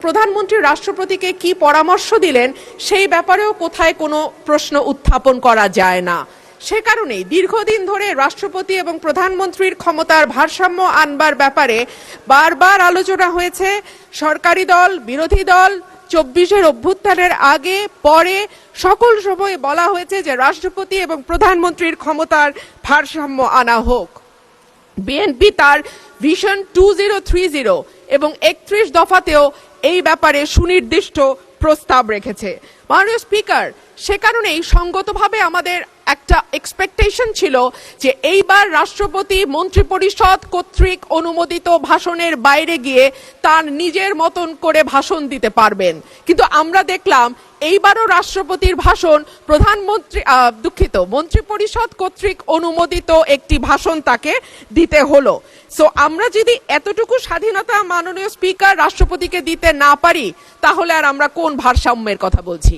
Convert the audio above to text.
প্রধানমন্ত্রী রাষ্ট্রপতিকে কি পরামর্শ দিলেন সেই ব্যাপারেও কোথায় কোনো প্রশ্ন উত্থাপন করা যায় না। সে কারণেই দীর্ঘদিন ধরে রাষ্ট্রপতি এবং প্রধানমন্ত্রীর ক্ষমতার ভারসাম্য আনবার ব্যাপারে বারবার আলোচনা হয়েছে। সরকারি দল, বিরোধী দল, 24-এর অভ্যুত্থানের আগে পরে সকল সময় বলা হয়েছে যে রাষ্ট্রপতি এবং প্রধানমন্ত্রীর ক্ষমতার ভারসাম্য আনা হোক। বিএনপি তার ভিশন 2030 এবং 31 দফাতেও এই ব্যাপারে সুনির্দিষ্ট প্রস্তাব রেখেছে। মাননীয় স্পিকার, সে কারণেই সঙ্গতভাবে আমাদের একটা এক্সপেকটেশন ছিল যে এইবার রাষ্ট্রপতি মন্ত্রিপরিষদ কর্তৃক অনুমোদিত ভাষণের বাইরে গিয়ে তার নিজের মতন করে ভাষণ দিতে পারবেন, কিন্তু আমরা দেখলাম এইবারও রাষ্ট্রপতির ভাষণ মন্ত্রিপরিষদ কর্তৃক অনুমোদিত একটি ভাষণ তাকে দিতে হলো। সো আমরা যদি এতটুকু স্বাধীনতা মাননীয় স্পিকার রাষ্ট্রপতিকে দিতে না পারি, তাহলে আর আমরা কোন ভারসাম্যের কথা বলছি?